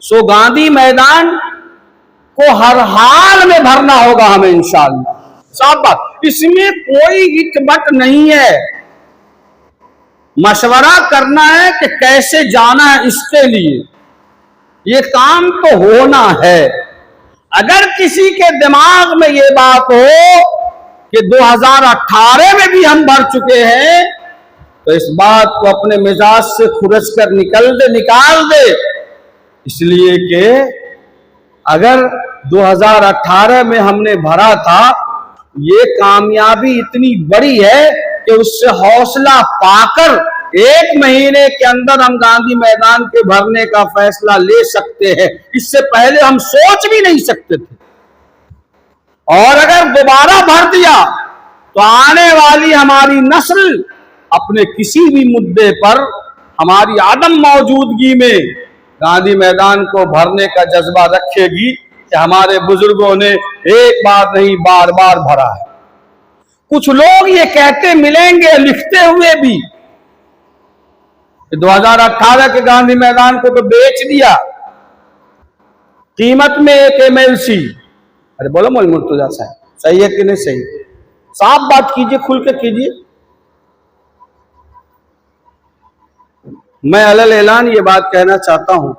सो गांधी मैदान को हर हाल में भरना होगा हमें इंशाअल्लाह। साफ बात, इसमें कोई इटबट नहीं है। मशवरा करना है कि कैसे जाना है, इसके लिए ये काम तो होना है। अगर किसी के दिमाग में ये बात हो कि 2018 में भी हम भर चुके हैं, तो इस बात को अपने मिजाज से खुरच कर निकाल दे। इसलिए कि अगर 2018 में हमने भरा था, ये कामयाबी इतनी बड़ी है कि उससे हौसला पाकर 1 महीने के अंदर हम गांधी मैदान के भरने का फैसला ले सकते हैं। इससे पहले हम सोच भी नहीं सकते थे। और अगर दोबारा भर दिया तो आने वाली हमारी नस्ल अपने किसी भी मुद्दे पर हमारी आदम मौजूदगी में गांधी मैदान को भरने का जज्बा रखेगी कि हमारे बुजुर्गों ने एक बार नहीं बार बार भरा है। कुछ लोग ये कहते मिलेंगे लिखते हुए भी 2018 के गांधी मैदान को तो बेच दिया कीमत में 1 MLC। अरे बोलो मौलवी मुर्तजा साहब, सही है कि नहीं सही? साफ बात कीजिए, खुल के कीजिए। मैं अलल ऐलान ये बात कहना चाहता हूं,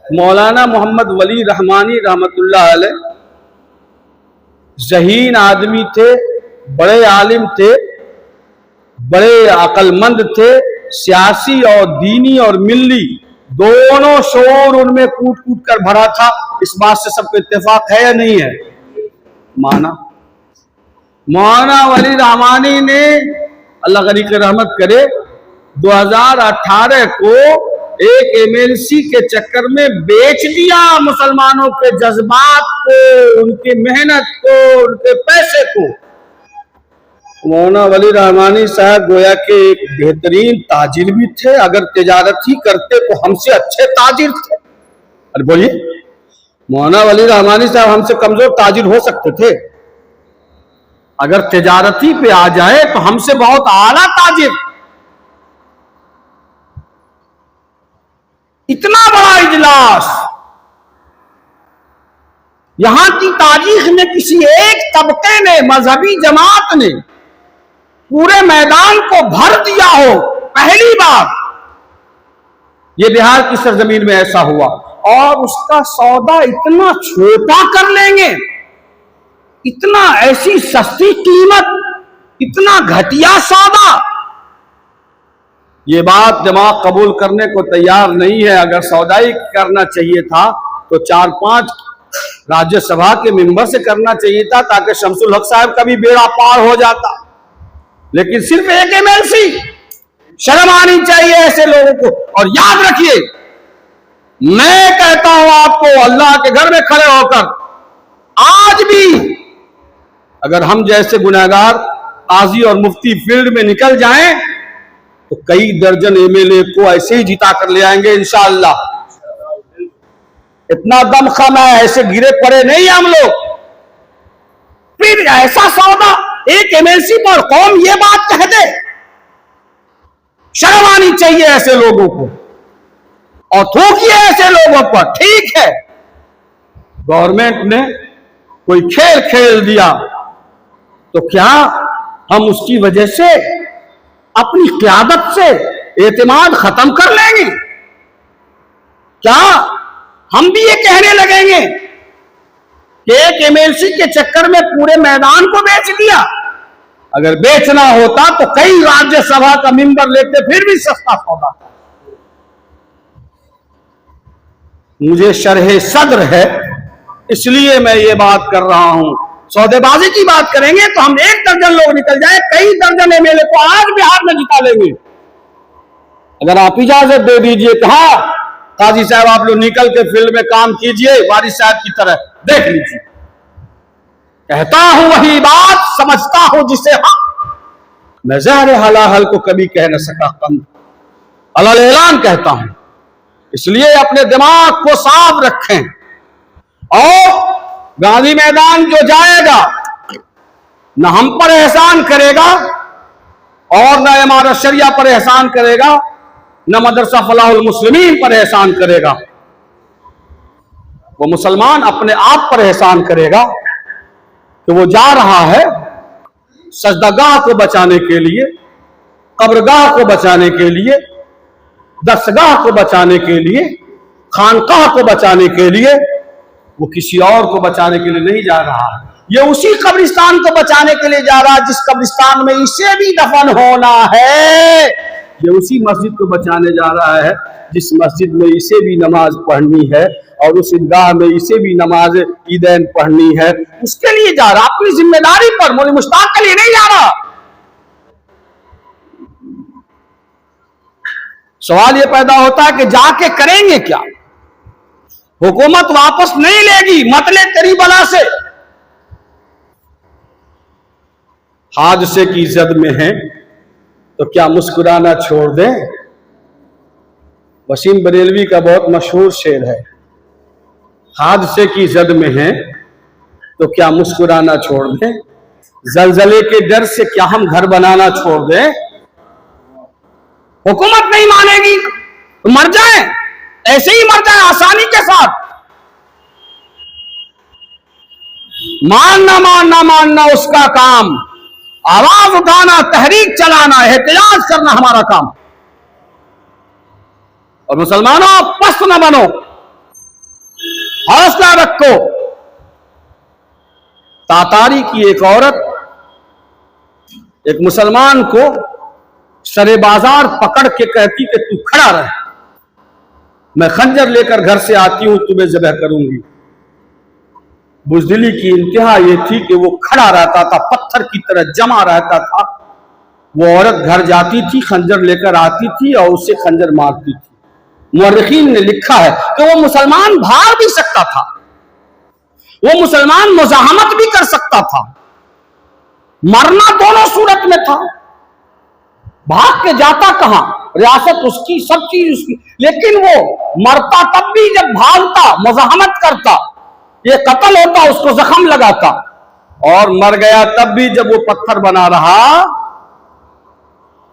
मौलाना मोहम्मद वली रहमानी रहमतुल्लाह अलैह ज़हीन आदमी थे, बड़े आलिम थे, बड़े अक्लमंद थे। सियासी और दीनी और मिल्ली दोनों शोर उनमें कूट कूट कर भरा था। इस बात से सबको इत्तेफाक है या नहीं है? मौलाना वली रहमानी ने, अल्लाह गनी की रहमत करे, 2018 को 1 MLC के चक्कर में बेच दिया मुसलमानों के जज्बात को, उनकी मेहनत को, उनके पैसे को। मौलाना वली रहमानी साहब गोया के एक बेहतरीन ताजिर भी थे। अगर तिजारत ही करते तो हमसे अच्छे ताजिर थे। अरे बोलिए, मौलाना वली रहमानी साहब हमसे कमजोर ताजिर हो सकते थे? अगर तिजारती पे आ जाए तो हमसे बहुत आला ताजिर। इतना बड़ा इजलास, यहां की तारीख में किसी एक तबके ने, मजहबी जमात ने पूरे मैदान को भर दिया हो, पहली बार ये बिहार की सरजमीन में ऐसा हुआ। और उसका सौदा इतना छोटा कर लेंगे, इतना ऐसी सस्ती कीमत, इतना घटिया सौदा, ये बात दिमाग कबूल करने को तैयार नहीं है। अगर सौदाई करना चाहिए था तो 4-5 राज्यसभा के मेंबर से करना चाहिए था, ताकि शमसुल हक साहब का भी बेड़ा पार हो जाता। लेकिन सिर्फ 1 MLC, शर्म आनी चाहिए ऐसे लोगों को। और याद रखिए, मैं कहता हूं आपको अल्लाह के घर में खड़े होकर, आज भी अगर हम जैसे गुनहगार काजी और मुफ्ती फील्ड में निकल जाएं तो कई दर्जन MLA को ऐसे ही जिता कर ले आएंगे इंशाअल्लाह। इतना दमखम है, ऐसे गिरे पड़े नहीं हम लोग। फिर ऐसा सौदा 1 MLC पर कौम ये बात कह दे, शर्म आनी चाहिए ऐसे लोगों को। और थूकिए ऐसे लोगों पर। ठीक है, गवर्नमेंट ने कोई खेल खेल दिया तो क्या हम उसकी वजह से अपनी क़यादत से एतमाद खत्म कर लेंगे? क्या हम भी ये कहने लगेंगे कि 1 MLC के चक्कर में पूरे मैदान को बेच दिया? अगर बेचना होता तो कई राज्यसभा का मेंबर लेते, फिर भी सस्ता सौदा था। मुझे शरह सद्र है, इसलिए मैं ये बात कर रहा हूं। सौदेबाजी की बात करेंगे तो हम 1 दर्जन लोग निकल जाए, कई दर्जन MLA को आज बिहार में जिता लेंगे। अगर आप इजाजत दे दीजिए तो हाँ काजी साहब आप लोग निकल के फील्ड में काम कीजिए, वारिस साहब की तरह, देख लीजिए। कहता हूं वही बात, समझता हूं जिसे हक, मैं ज़हर हलाहल को कभी कह न सका कम, अलल ऐलान कहता हूं। इसलिए अपने दिमाग को साफ रखें। और गांधी मैदान जो जाएगा न हम पर एहसान करेगा और न इमारत शरिया पर एहसान करेगा, न मदरसा फलाहुल मुस्लिमीन पर एहसान करेगा, वो मुसलमान अपने आप पर एहसान करेगा कि वो जा रहा है सजदागाह को बचाने के लिए, कब्रगाह को बचाने के लिए, दस्तगाह को बचाने के लिए, खानकाह को बचाने के लिए, वो किसी और को बचाने के लिए नहीं जा रहा है। ये उसी कब्रिस्तान को बचाने के लिए जा रहा है जिस कब्रिस्तान में इसे भी दफन होना है। ये उसी मस्जिद को बचाने जा रहा है जिस मस्जिद में इसे भी नमाज पढ़नी है और उस ईदगाह में इसे भी नमाज ईदैन पढ़नी है। उसके लिए जा रहा, अपनी जिम्मेदारी पर, मौलवी मुश्ताक के लिए नहीं जा रहा। सवाल ये पैदा होता है कि जाके करेंगे क्या? हुकूमत वापस नहीं लेगी, मतले तेरी बला से। हादसे की जद में है तो क्या मुस्कुराना छोड़ दें? वसीम बरेलवी का बहुत मशहूर शेर है, हादसे की जद में है तो क्या मुस्कुराना छोड़ दें, जलजले के डर से क्या हम घर बनाना छोड़ दें? हुकूमत नहीं मानेगी तो मर जाए, ऐसे ही मर जाए आसानी के साथ। मानना मानना उसका काम, आवाज उठाना, तहरीक चलाना, एहतिजाज करना हमारा काम। और मुसलमानों पस्त न बनो, हौसला रखो। तातारी की एक औरत एक मुसलमान को सरे बाजार पकड़ के कहती कि तू खड़ा रह, मैं खंजर लेकर घर से आती हूं, तुम्हें ज़बह करूंगी। बुज़दिली की इंतहा यह थी कि वो खड़ा रहता था, पत्थर की तरह जमा रहता था। वो औरत घर जाती थी, खंजर लेकर आती थी और उसे खंजर मारती थी। मुअर्रिखीन ने लिखा है कि वो मुसलमान भाग भी सकता था, वो मुसलमान मुज़ाहमत भी कर सकता था, मरना दोनों सूरत में था। भाग के जाता कहां, रियासत उसकी, सब चीज उसकी, लेकिन वो मरता तब भी जब भागता, मुज़ाहमत करता, ये कत्ल होता, उसको जख्म लगाता, और मर गया तब भी जब वो पत्थर बना रहा।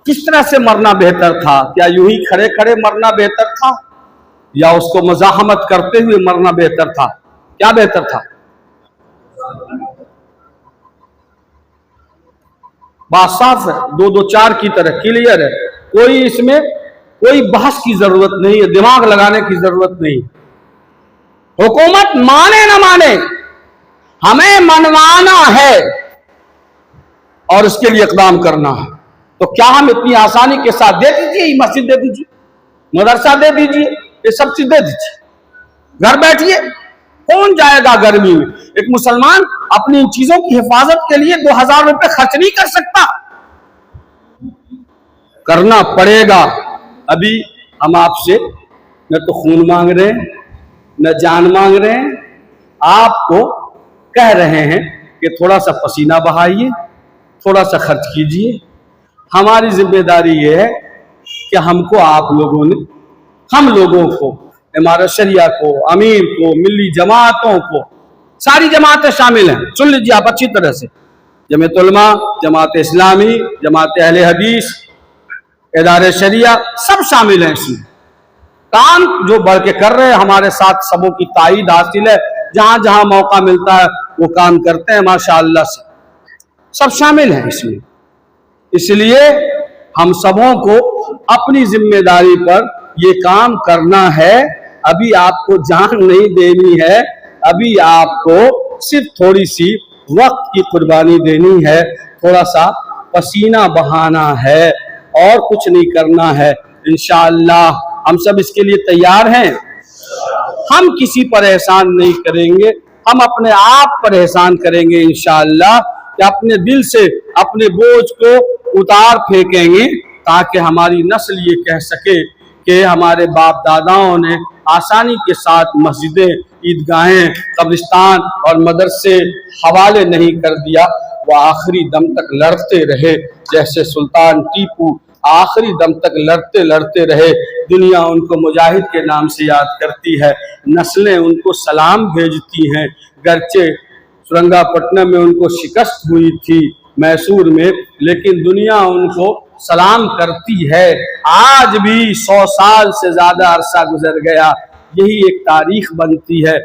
किस तरह से मरना बेहतर था? क्या यूं ही खड़े खड़े मरना बेहतर था या उसको मुज़ाहमत करते हुए मरना बेहतर था? क्या बेहतर था? बात साफ है, 2-2-4 की तरह क्लियर है, कोई इसमें कोई बहस की जरूरत नहीं है, दिमाग लगाने की जरूरत नहीं। हुकूमत माने ना माने, हमें मनवाना है और उसके लिए इक़दाम करना है। तो क्या हम इतनी आसानी के साथ दे दीजिए, मस्जिद दे दीजिए, मदरसा दे दीजिए, ये सब चीज दे दीजिए, घर बैठिए, कौन जाएगा गर्मी में? एक मुसलमान अपनी इन चीजों की हिफाजत के लिए 2000 रुपए खर्च नहीं कर सकता, करना पड़ेगा। अभी हम आपसे न तो खून मांग रहे हैं, न जान मांग रहे हैं, आपको कह रहे हैं कि थोड़ा सा पसीना बहाइए, थोड़ा सा खर्च कीजिए। हमारी जिम्मेदारी ये है कि हमको आप लोगों ने, हम लोगों को, इमारत शरिया को, अमीर को, मिली जमातों को, सारी जमातें शामिल हैं, सुन लीजिए आप अच्छी तरह से, जमीयत उलमा, जमात इस्लामी, जमात अहले हदीस, इदारे शरिया, सब शामिल हैं इसमें। काम जो बढ़ के कर रहे हैं, हमारे साथ सबों की ताईद हासिल है, जहां जहां मौका मिलता है वो काम करते हैं, माशाअल्लाह से सब शामिल हैं इसमें। इसलिए हम सबों को अपनी जिम्मेदारी पर ये काम करना है। अभी आपको जान नहीं देनी है, अभी आपको सिर्फ थोड़ी सी वक्त की कुर्बानी देनी है, थोड़ा सा पसीना बहाना है और कुछ नहीं करना है। इंशाअल्लाह हम सब इसके लिए तैयार हैं। हम किसी पर एहसान नहीं करेंगे, हम अपने आप पर एहसान करेंगे इंशाअल्लाह, कि अपने दिल से अपने बोझ को उतार फेंकेंगे ताकि हमारी नस्ल ये कह सके कि हमारे बाप दादाओं ने आसानी के साथ मस्जिदें, ईदगाहें, कब्रिस्तान और मदरसे हवाले नहीं कर दिया। वो आखिरी दम तक लड़ते रहे, जैसे सुल्तान टीपू आखिरी दम तक लड़ते लड़ते रहे। दुनिया उनको मुजाहिद के नाम से याद करती है, नस्लें उनको सलाम भेजती हैं। गर्चे सुरंगापट्टनम में उनको शिकस्त हुई थी, मैसूर में, लेकिन दुनिया उनको सलाम करती है। आज भी 100 साल से ज्यादा अरसा गुजर गया, यही एक तारीख बनती है।